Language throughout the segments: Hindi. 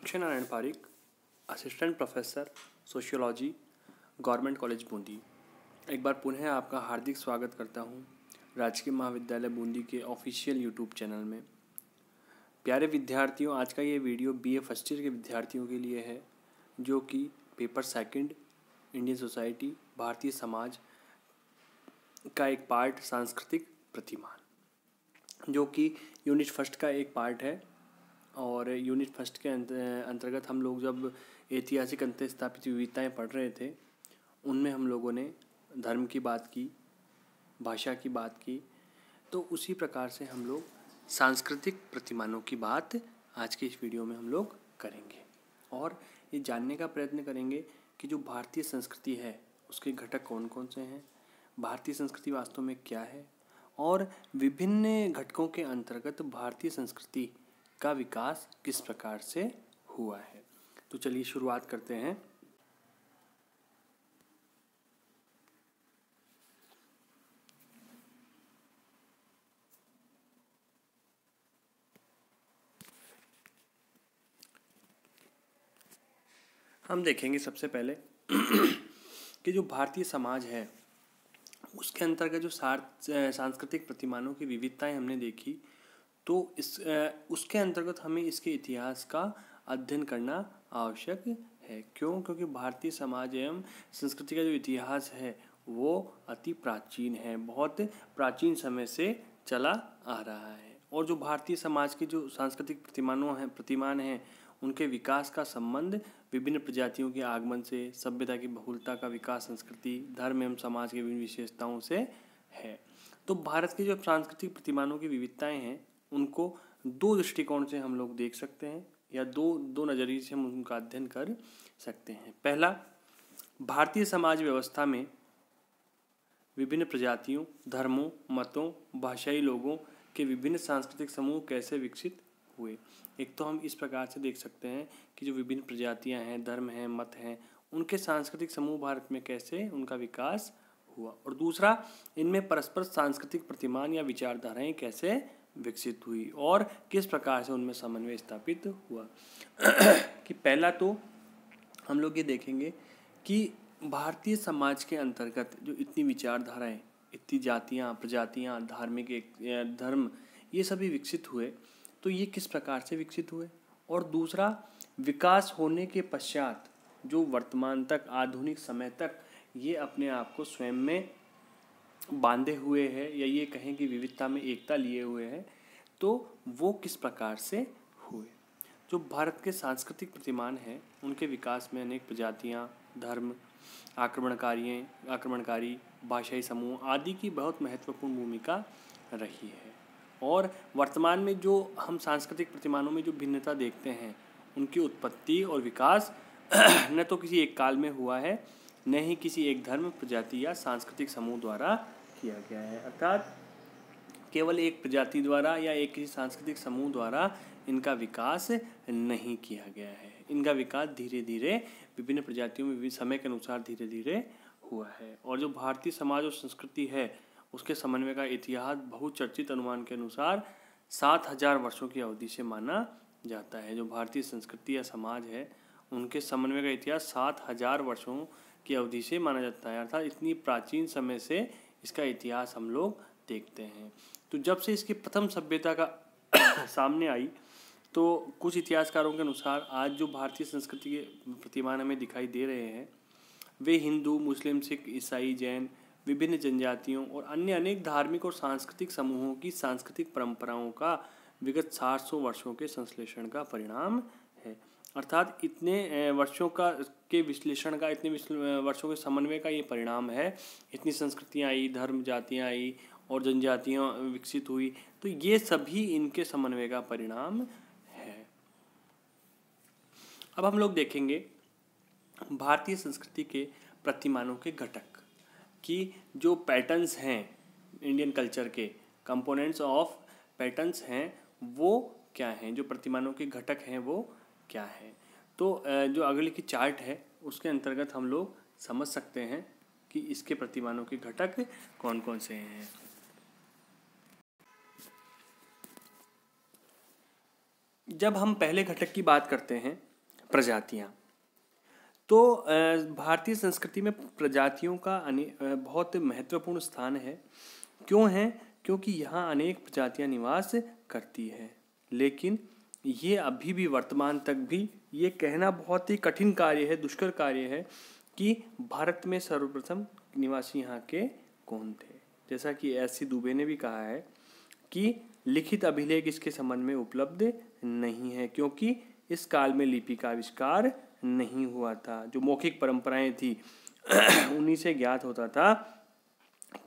Akshay Narayan Pareek, assistant professor sociology, government college Bundi. एक बार पुनः आपका हार्दिक स्वागत करता हूं राजकीय महाविद्यालय बूंदी के ऑफिशियल यूट्यूब चैनल में। प्यारे विद्यार्थियों, आज का ये वीडियो बीए फर्स्ट ईयर के विद्यार्थियों के लिए है, जो कि paper second Indian society Bharatiya Samaj का एक पार्ट सांस्कृतिक प्रतिमान, जो कि यूनिट फर्स्ट का एक पार्ट है। और यूनिट फर्स्ट के अंतर्गत हम लोग जब ऐतिहासिक अंतर स्थापित विविधताएँ पढ़ रहे थे, उनमें हम लोगों ने धर्म की बात की, भाषा की बात की। तो उसी प्रकार से हम लोग सांस्कृतिक प्रतिमानों की बात आज के इस वीडियो में हम लोग करेंगे और ये जानने का प्रयत्न करेंगे कि जो भारतीय संस्कृति है उसके घटक कौन कौन से हैं, भारतीय संस्कृति वास्तव में क्या है और विभिन्न घटकों के अंतर्गत भारतीय संस्कृति का विकास किस प्रकार से हुआ है। तो चलिए शुरुआत करते हैं। हम देखेंगे सबसे पहले कि जो भारतीय समाज है उसके अंतर्गत जो सांस्कृतिक प्रतिमानों की विविधताएं हमने देखी, तो उसके अंतर्गत हमें इसके इतिहास का अध्ययन करना आवश्यक है। क्यों? क्योंकि भारतीय समाज एवं संस्कृति का जो इतिहास है वो अति प्राचीन है, बहुत प्राचीन समय से चला आ रहा है। और जो भारतीय समाज के जो सांस्कृतिक प्रतिमान हैं उनके विकास का संबंध विभिन्न प्रजातियों के आगमन से, सभ्यता की बहुलता का विकास, संस्कृति, धर्म एवं समाज की विभिन्न विशेषताओं से है। तो भारत की जो सांस्कृतिक प्रतिमानों की विविधताएं हैं उनको दो दृष्टिकोण से हम लोग देख सकते हैं या दो नज़रिए से हम उनका अध्ययन कर सकते हैं। पहला, भारतीय समाज व्यवस्था में विभिन्न प्रजातियों, धर्मों, मतों, भाषाई लोगों के विभिन्न सांस्कृतिक समूह कैसे विकसित हुए। एक तो हम इस प्रकार से देख सकते हैं कि जो विभिन्न प्रजातियां हैं, धर्म हैं, मत हैं, उनके सांस्कृतिक समूह भारत में कैसे उनका विकास हुआ। और दूसरा, इनमें परस्पर सांस्कृतिक प्रतिमान या विचारधाराएं कैसे विकसित हुई और किस प्रकार से उनमें समन्वय स्थापित हुआ। कि पहला तो हम लोग ये देखेंगे कि भारतीय समाज के अंतर्गत जो इतनी विचारधाराएं, इतनी जातियां, प्रजातियां, धार्मिक धर्म, ये सभी विकसित हुए, तो ये किस प्रकार से विकसित हुए। और दूसरा, विकास होने के पश्चात जो वर्तमान तक, आधुनिक समय तक ये अपने आप को स्वयं में बांधे हुए हैं या ये कहें कि विविधता में एकता लिए हुए हैं, तो वो किस प्रकार से हुए। जो भारत के सांस्कृतिक प्रतिमान हैं उनके विकास में अनेक प्रजातियां, धर्म, आक्रमणकारी भाषाई समूह आदि की बहुत महत्वपूर्ण भूमिका रही है। और वर्तमान में जो हम सांस्कृतिक प्रतिमानों में जो भिन्नता देखते हैं उनकी उत्पत्ति और विकास न तो किसी एक काल में हुआ है, न ही किसी एक धर्म, प्रजाति या सांस्कृतिक समूह द्वारा किया गया है। अर्थात केवल एक प्रजाति द्वारा या एक किसी सांस्कृतिक समूह द्वारा इनका विकास नहीं किया गया है। इनका विकास धीरे धीरे विभिन्न प्रजातियों में विभिन्न समय के अनुसार धीरे धीरे हुआ है। और जो भारतीय समाज और संस्कृति है उसके समन्वय का इतिहास बहुचर्चित अनुमान के अनुसार 7000 वर्षों की अवधि से माना जाता है। जो भारतीय संस्कृति या समाज है उनके समन्वय का इतिहास 7000 वर्षों की अवधि से माना जाता है। अर्थात इतनी प्राचीन समय से इसका इतिहास हम लोग देखते हैं। तो जब से इसकी प्रथम सभ्यता का सामने आई, तो कुछ इतिहासकारों के अनुसार आज जो भारतीय संस्कृति के प्रतिमान हमें दिखाई दे रहे हैं वे हिंदू, मुस्लिम, सिख, ईसाई, जैन, विभिन्न जनजातियों और अन्य अनेक धार्मिक और सांस्कृतिक समूहों की सांस्कृतिक परंपराओं का विगत 700 वर्षों के संश्लेषण का परिणाम है। अर्थात इतने वर्षों के विश्लेषण का, इतने वर्षों के समन्वय का ये परिणाम है। इतनी संस्कृतियाँ आई, धर्म, जातियाँ आई और जनजातियाँ विकसित हुई, तो ये सभी इनके समन्वय का परिणाम है। अब हम लोग देखेंगे भारतीय संस्कृति के प्रतिमानों के घटक कि जो पैटर्न्स हैं इंडियन कल्चर के, कंपोनेंट्स ऑफ पैटर्न्स हैं, वो क्या हैं, जो प्रतिमानों के घटक हैं वो क्या है। तो जो अगले की चार्ट है उसके अंतर्गत हम लोग समझ सकते हैं कि इसके प्रतिमानों के घटक कौन कौन से हैं। जब हम पहले घटक की बात करते हैं प्रजातियाँ। तो भारतीय संस्कृति में प्रजातियों का बहुत महत्वपूर्ण स्थान है। क्यों है? क्योंकि यहाँ अनेक प्रजातियाँ निवास करती है। लेकिन ये अभी भी वर्तमान तक भी ये कहना बहुत ही कठिन कार्य है, दुष्कर कार्य है कि भारत में सर्वप्रथम निवासी यहाँ के कौन थे। जैसा कि एस.सी. दुबे ने भी कहा है कि लिखित अभिलेख इसके संबंध में उपलब्ध नहीं है, क्योंकि इस काल में लिपि का आविष्कार नहीं हुआ था। जो मौखिक परंपराएं थी उन्हीं से ज्ञात होता था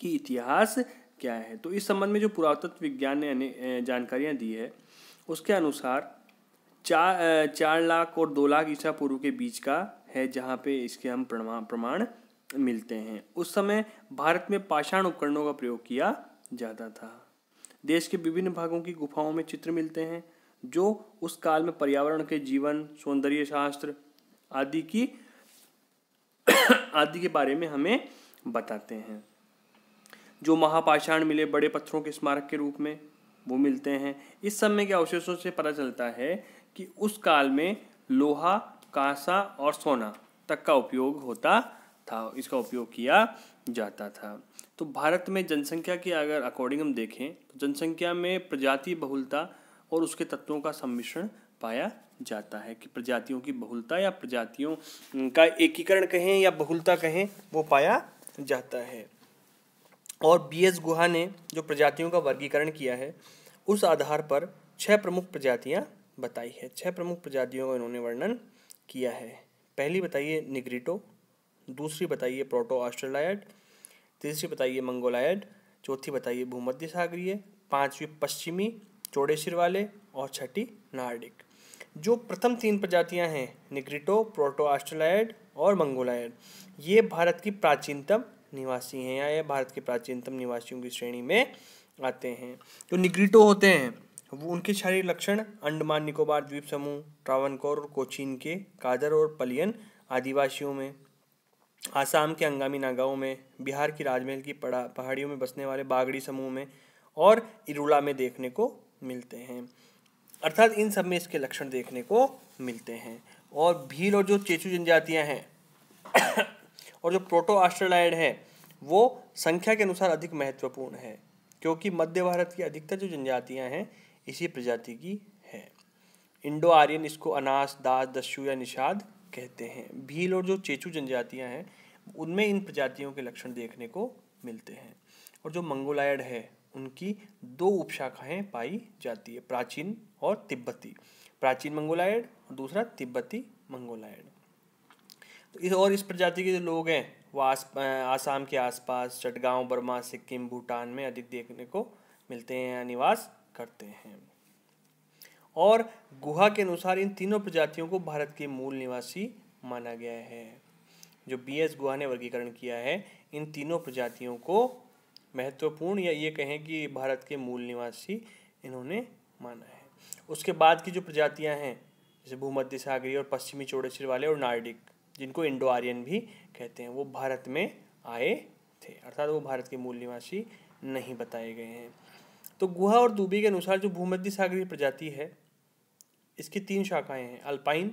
कि इतिहास क्या है। तो इस संबंध में जो पुरातत्व विज्ञान ने जानकारियां दी है उसके अनुसार 4 लाख और 2 लाख ईसा पूर्व के बीच का है, जहाँ पे इसके हम प्रमाण मिलते हैं। उस समय भारत में पाषाण उपकरणों का प्रयोग किया जाता था। देश के विभिन्न भागों की गुफाओं में चित्र मिलते हैं जो उस काल में पर्यावरण के जीवन, सौंदर्य शास्त्र आदि के बारे में हमें बताते हैं। जो महापाषाण मिले बड़े पत्थरों के स्मारक के रूप में वो मिलते हैं। इस समय के अवशेषों से पता चलता है कि उस काल में लोहा, कांसा और सोना तक का उपयोग होता था, इसका उपयोग किया जाता था। तो भारत में जनसंख्या की अगर अकॉर्डिंग हम देखें तो जनसंख्या में प्रजाति बहुलता और उसके तत्वों का सम्मिश्रण पाया जाता है कि प्रजातियों की बहुलता या प्रजातियों का एकीकरण कहें या बहुलता कहें वो पाया जाता है। और बी.एस. गुहा ने जो प्रजातियों का वर्गीकरण किया है उस आधार पर 6 प्रमुख प्रजातियां बताई है। 6 प्रमुख प्रजातियों का इन्होंने वर्णन किया है। पहली बताइए निग्रिटो, दूसरी बताइए प्रोटो ऑस्ट्रेलायड, तीसरी बताइए मंगोलायड, चौथी बताइए भूमध्य सागरीय, पांचवी पश्चिमी चौड़े सिर वाले और छठी नार्डिक। जो प्रथम 3 प्रजातियां हैं निग्रिटो, प्रोटो ऑस्ट्रेलायड और मंगोलायड, ये भारत की प्राचीनतम निवासी हैं या ये भारत के प्राचीनतम निवासियों की श्रेणी में आते हैं। जो निग्रिटो होते हैं वो उनके शारीरिक लक्षण अंडमान निकोबार द्वीप समूह, ट्रावनकोर और कोचीन के कादर और पलियन आदिवासियों में, आसाम के अंगामी नागाओं में, बिहार की राजमहल की पहाड़ियों में बसने वाले बागड़ी समूह में और इरुला में देखने को मिलते हैं। अर्थात इन सब में इसके लक्षण देखने को मिलते हैं। और भील और जो चेचू जनजातियां हैं और जो प्रोटो ऑस्ट्रेलायड है वो संख्या के अनुसार अधिक महत्वपूर्ण है, क्योंकि मध्य भारत की अधिकतर जो जनजातियां हैं इसी प्रजाति की है। इंडो आर्यन इसको अनास, दास, दस्यु या निषाद कहते हैं। भील और जो चेचू जनजातियां हैं उनमें इन प्रजातियों के लक्षण देखने को मिलते हैं। और जो मंगोलायड है उनकी 2 उपशाखाएं पाई जाती है, प्राचीन और तिब्बती। प्राचीन मंगोलायड और दूसरा तिब्बती मंगोलायड। तो इस प्रजाति के जो लोग हैं वो आसाम के आसपास चटगांव, बर्मा, सिक्किम, भूटान में अधिक देखने को मिलते हैं या निवास करते हैं। और गुहा के अनुसार इन तीनों प्रजातियों को भारत के मूल निवासी माना गया है। जो बी.एस. गुहा ने वर्गीकरण किया है इन तीनों प्रजातियों को महत्वपूर्ण या ये कहें कि भारत के मूल निवासी इन्होंने माना है। उसके बाद की जो प्रजातियां हैं जैसे भूमध्य सागरीय और पश्चिमी चौड़े सिर वाले और नार्डिक, जिनको इंडो आर्यन भी कहते हैं, वो भारत में आए थे, अर्थात वो भारत के मूल निवासी नहीं बताए गए हैं। तो गुहा और दुबे के अनुसार जो भूमध्य सागरीय प्रजाति है इसकी 3 शाखाएं हैं, अल्पाइन,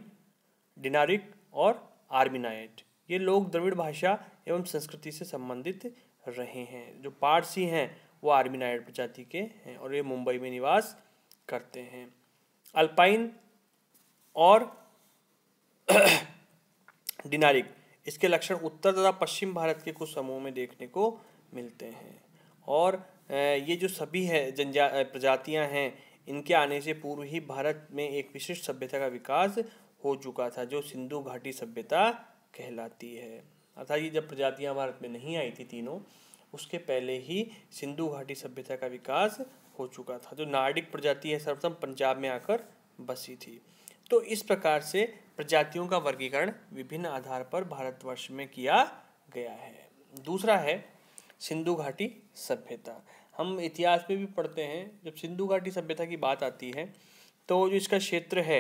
डिनारिक और आर्मीनाइट। ये लोग द्रविड़ भाषा एवं संस्कृति से संबंधित रहे हैं। जो पारसी हैं वो आर्मीनाइट प्रजाति के हैं और ये मुंबई में निवास करते हैं। अल्पाइन और डिनारिक इसके लक्षण उत्तर तथा पश्चिम भारत के कुछ समूह में देखने को मिलते हैं। और ये जो सभी है प्रजातियां हैं इनके आने से पूर्व ही भारत में एक विशिष्ट सभ्यता का विकास हो चुका था जो सिंधु घाटी सभ्यता कहलाती है। अर्थात ये जब प्रजातियां भारत में नहीं आई थी तीनों, उसके पहले ही सिंधु घाटी सभ्यता का विकास हो चुका था। जो नार्डिक प्रजाति है सर्वप्रथम पंजाब में आकर बसी थी। तो इस प्रकार से प्रजातियों का वर्गीकरण विभिन्न आधार पर भारतवर्ष में किया गया है। दूसरा है सिंधु घाटी सभ्यता। हम इतिहास में भी पढ़ते हैं जब सिंधु घाटी सभ्यता की बात आती है तो जो इसका क्षेत्र है,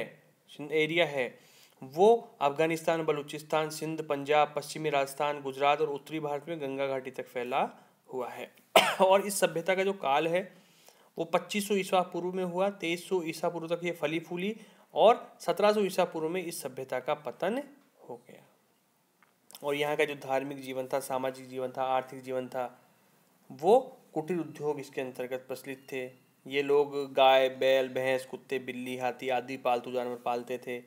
एरिया है, वो अफगानिस्तान, बलूचिस्तान, सिंध, पंजाब, पश्चिमी राजस्थान, गुजरात और उत्तरी भारत में गंगा घाटी तक फैला हुआ है। और इस सभ्यता का जो काल है वो 2500 ईसा पूर्व में हुआ। 2300 ईसा पूर्व तक ये फली फूली और 1700 ईसा पूर्व में इस सभ्यता का पतन हो गया। और यहाँ का जो धार्मिक जीवन था, सामाजिक जीवन था, आर्थिक जीवन था, वो कुटीर उद्योग इसके अंतर्गत प्रचलित थे। ये लोग गाय, बैल, भैंस, कुत्ते, बिल्ली, हाथी आदि पालतू जानवर पालते थे।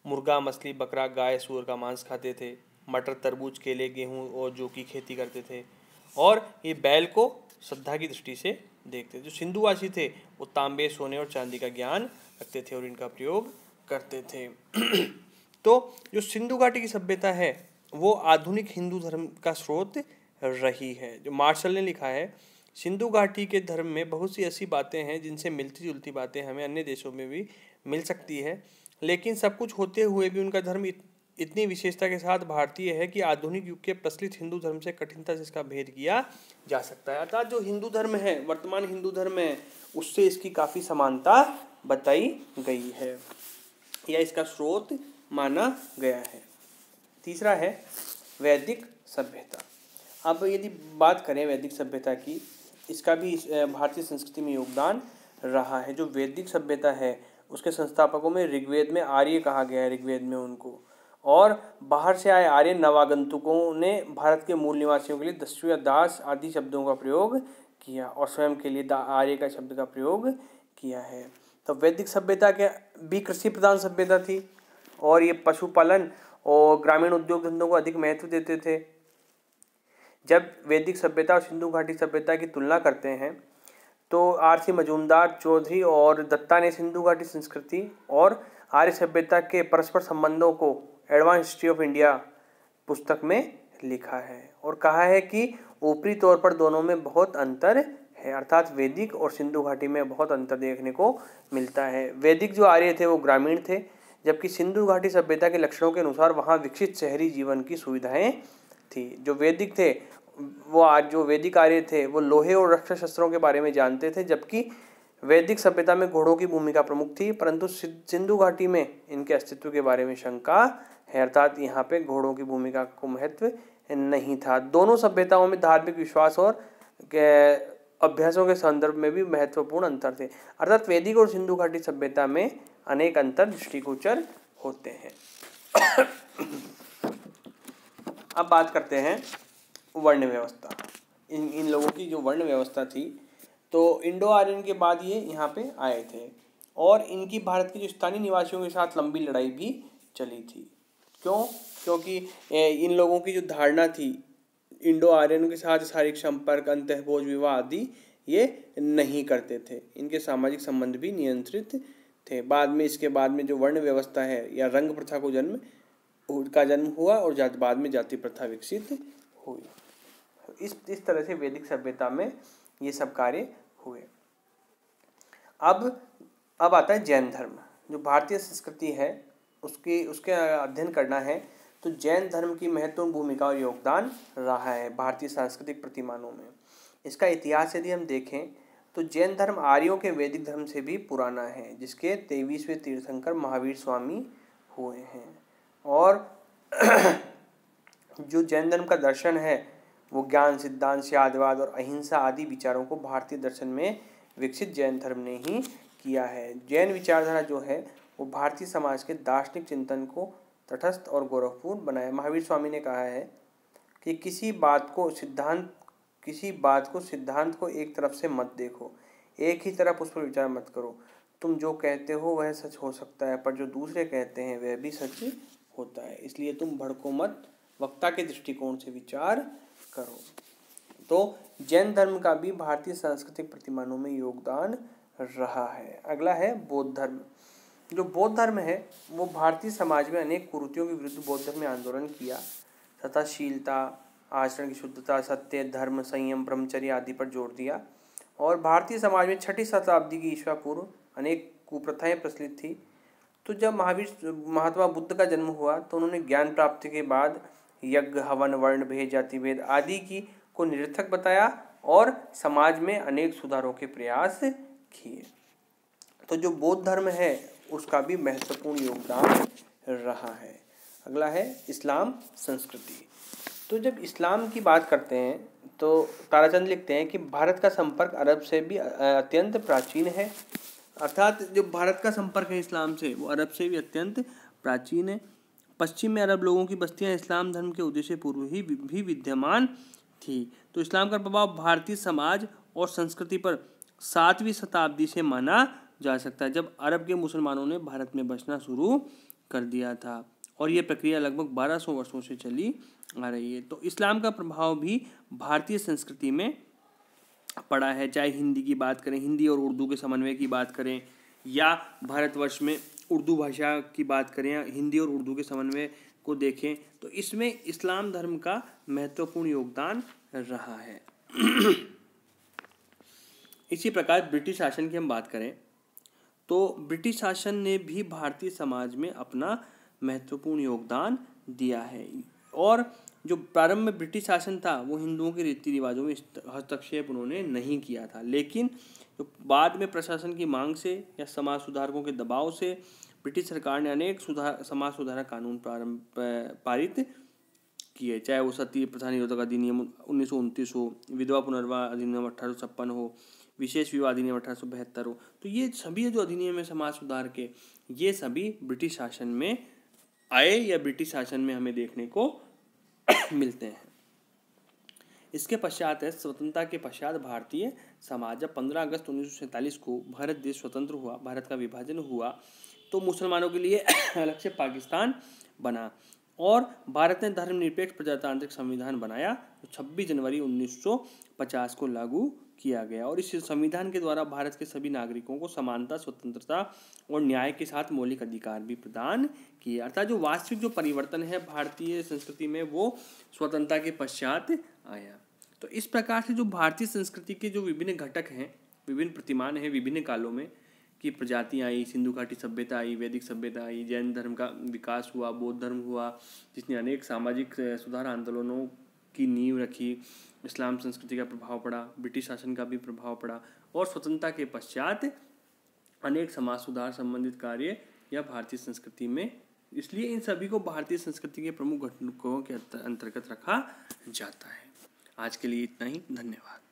मुर्गा, मछली, बकरा, गाय, सूअर का मांस खाते थे। मटर, तरबूज, केले, गेहूं और जौ की खेती करते थे। और ये बैल को श्रद्धा की दृष्टि से देखते थे। जो सिंधुवासी थे वो तांबे, सोने और चांदी का ज्ञान रखते थे और इनका प्रयोग करते थे। तो जो सिंधु घाटी की सभ्यता है वो आधुनिक हिंदू धर्म का स्रोत रही है। जो मार्शल ने लिखा है, सिंधु घाटी के धर्म में बहुत सी ऐसी बातें हैं जिनसे मिलती जुलती बातें हमें अन्य देशों में भी मिल सकती है, लेकिन सब कुछ होते हुए भी उनका धर्म इतनी विशेषता के साथ भारतीय है कि आधुनिक युग के प्रचलित हिंदू धर्म से कठिनता से इसका भेद किया जा सकता है। अर्थात जो हिंदू धर्म है, वर्तमान हिंदू धर्म है, उससे इसकी काफ़ी समानता बताई गई है या इसका स्रोत माना गया है। तीसरा है वैदिक सभ्यता। अब यदि बात करें वैदिक सभ्यता की, इसका भी भारतीय संस्कृति में योगदान रहा है। जो वैदिक सभ्यता है उसके संस्थापकों में ऋग्वेद में आर्य कहा गया है, ऋग्वेद में उनको, और बाहर से आए आर्य नवागंतुकों ने भारत के मूल निवासियों के लिए दस्यु या दास आदि शब्दों का प्रयोग किया और स्वयं के लिए आर्य का शब्द का प्रयोग किया है। तो वैदिक सभ्यता के भी कृषि प्रधान सभ्यता थी और ये पशुपालन और ग्रामीण उद्योग धंधों को अधिक महत्व देते थे। जब वैदिक सभ्यता और सिंधु घाटी सभ्यता की तुलना करते हैं तो आर.सी. मजूमदार, चौधरी और दत्ता ने सिंधु घाटी संस्कृति और आर्य सभ्यता के परस्पर संबंधों को एडवांस हिस्ट्री ऑफ इंडिया पुस्तक में लिखा है और कहा है कि ऊपरी तौर पर दोनों में बहुत अंतर है। अर्थात वैदिक और सिंधु घाटी में बहुत अंतर देखने को मिलता है। वैदिक जो आर्य थे वो ग्रामीण थे, जबकि सिंधु घाटी सभ्यता के लक्षणों के अनुसार वहाँ विकसित शहरी जीवन की सुविधाएं थी। जो वैदिक थे वो आज जो वैदिक आर्य थे वो लोहे और रक्षा शस्त्रों के बारे में जानते थे, जबकि वैदिक सभ्यता में घोड़ों की भूमिका प्रमुख थी, परंतु सिंधु घाटी में इनके अस्तित्व के बारे में शंका है। अर्थात यहाँ पे घोड़ों की भूमिका को महत्व नहीं था। दोनों सभ्यताओं में धार्मिक विश्वास और अभ्यासों के संदर्भ में भी महत्वपूर्ण अंतर थे। अर्थात वैदिक और सिंधु घाटी सभ्यता में अनेक अंतर दृष्टिगोचर होते हैं। अब बात करते हैं वर्ण व्यवस्था। इन लोगों की जो वर्ण व्यवस्था थी, तो इंडो आर्यन के बाद ये यहाँ पे आए थे और इनकी भारत के जो स्थानीय निवासियों के साथ लंबी लड़ाई भी चली थी। क्यों? क्योंकि इन लोगों की जो धारणा थी, इंडो आर्यन के साथ शारीरिक संपर्क, अंतःभोज विवाह आदि ये नहीं करते थे। इनके सामाजिक संबंध भी नियंत्रित थे। बाद में इसके बाद में जो वर्ण व्यवस्था है या रंग प्रथा को जन्म हुआ और बाद में जाति प्रथा विकसित हुई। इस तरह से वैदिक सभ्यता में ये सब कार्य हुए। अब आता है जैन धर्म। जो भारतीय संस्कृति है उसके अध्ययन करना है तो जैन धर्म की महत्वपूर्ण भूमिका और योगदान रहा है भारतीय सांस्कृतिक प्रतिमानों में। इसका इतिहास यदि हम देखें तो जैन धर्म आर्यों के वैदिक धर्म से भी पुराना है, जिसके 23वें तीर्थंकर महावीर स्वामी हुए हैं। और जो जैन धर्म का दर्शन है वो ज्ञान, सिद्धांत, शादवाद और अहिंसा आदि विचारों को भारतीय दर्शन में विकसित जैन धर्म ने ही किया है। जैन विचारधारा जो है वो भारतीय समाज के दार्शनिक चिंतन को तटस्थ और गौरवपूर्ण बनाया। महावीर स्वामी ने कहा है कि किसी बात को सिद्धांत को एक तरफ से मत देखो, एक ही तरफ उस पर विचार मत करो। तुम जो कहते हो वह सच हो सकता है, पर जो दूसरे कहते हैं वह भी सच होता है, इसलिए तुम भड़को मत, वक्ता के दृष्टिकोण से विचार करो। तो जैन धर्म का भी भारतीय सांस्कृतिक प्रतिमानों में योगदान रहा है। अगला है बौद्ध धर्म। जो बौद्ध धर्म है वो भारतीय समाज में अनेक कुरीतियों के विरुद्ध बौद्ध धर्म ने आंदोलन किया तथा शीलता, आचरण की शुद्धता, सत्य, धर्म, संयम, ब्रह्मचर्य आदि पर जोर दिया। और भारतीय समाज में 6ठी शताब्दी की ईसा पूर्व अनेक कुप्रथाएं प्रचलित थी। तो जब महात्मा बुद्ध का जन्म हुआ तो उन्होंने ज्ञान प्राप्ति के बाद यज्ञ, हवन, वर्ण भेद, जाति भेद आदि को निरर्थक बताया और समाज में अनेक सुधारों के प्रयास किए। तो जो बौद्ध धर्म है उसका भी महत्वपूर्ण योगदान रहा है। अगला है इस्लाम संस्कृति। तो जब इस्लाम की बात करते हैं तो ताराचंद लिखते हैं कि भारत का संपर्क अरब से भी अत्यंत प्राचीन है। अर्थात जो भारत का संपर्क है इस्लाम से वो अरब से भी अत्यंत प्राचीन है। पश्चिम में अरब लोगों की बस्तियां इस्लाम धर्म के उदय से पूर्व ही भी विद्यमान थी। तो इस्लाम का प्रभाव भारतीय समाज और संस्कृति पर 7वीं शताब्दी से माना जा सकता है, जब अरब के मुसलमानों ने भारत में बसना शुरू कर दिया था, और ये प्रक्रिया लगभग 1200 वर्षों से चली आ रही है। तो इस्लाम का प्रभाव भी भारतीय संस्कृति में पड़ा है, चाहे हिंदी की बात करें, हिंदी और उर्दू के समन्वय की बात करें, या भारतवर्ष में उर्दू भाषा की बात करें, या हिंदी और उर्दू के समन्वय को देखें, तो इसमें इस्लाम धर्म का महत्वपूर्ण योगदान रहा है। इसी प्रकार ब्रिटिश शासन की हम बात करें तो ब्रिटिश शासन ने भी भारतीय समाज में अपना महत्वपूर्ण योगदान दिया है, और जो प्रारंभ में ब्रिटिश शासन था वो हिंदुओं के रीति रिवाजों में हस्तक्षेप उन्होंने नहीं किया था, लेकिन तो बाद में प्रशासन की मांग से या समाज सुधारकों के दबाव से ब्रिटिश सरकार ने अनेक समाज सुधारक कानून पारित किए, चाहे वो सती प्रथा निरोधक अधिनियम 1929 हो, विधवा पुनर्विवाह अधिनियम 1856 हो, विशेष विवाह अधिनियम 1872 हो। तो ये सभी जो अधिनियम है समाज सुधार के, ये सभी ब्रिटिश शासन में आए या ब्रिटिश शासन में हमें देखने को मिलते हैं। इसके पश्चात है स्वतंत्रता के पश्चात भारतीय समाज। जब 15 अगस्त 1947 को भारत देश स्वतंत्र हुआ, भारत का विभाजन हुआ, तो मुसलमानों के लिए अलग से पाकिस्तान बना, और भारत ने धर्मनिरपेक्ष प्रजातांत्रिक संविधान बनाया, तो 26 जनवरी 1950 को लागू किया गया, और इस संविधान के द्वारा भारत के सभी नागरिकों को समानता, स्वतंत्रता और न्याय के साथ मौलिक अधिकार भी प्रदान किए। अर्थात जो वास्तविक जो परिवर्तन है भारतीय संस्कृति में वो स्वतंत्रता के पश्चात आया। तो इस प्रकार से जो भारतीय संस्कृति के जो विभिन्न घटक हैं, विभिन्न प्रतिमान हैं विभिन्न कालों में, कि प्रजातियाँ आई, सिंधु घाटी सभ्यता आई, वैदिक सभ्यता आई, जैन धर्म का विकास हुआ, बौद्ध धर्म हुआ जिसने अनेक सामाजिक सुधार आंदोलनों की नींव रखी, इस्लाम संस्कृति का प्रभाव पड़ा, ब्रिटिश शासन का भी प्रभाव पड़ा, और स्वतंत्रता के पश्चात अनेक समाज सुधार संबंधित कार्य या भारतीय संस्कृति में, इसलिए इन सभी को भारतीय संस्कृति के प्रमुख घटकों के अंतर्गत रखा जाता है। आज के लिए इतना ही, धन्यवाद।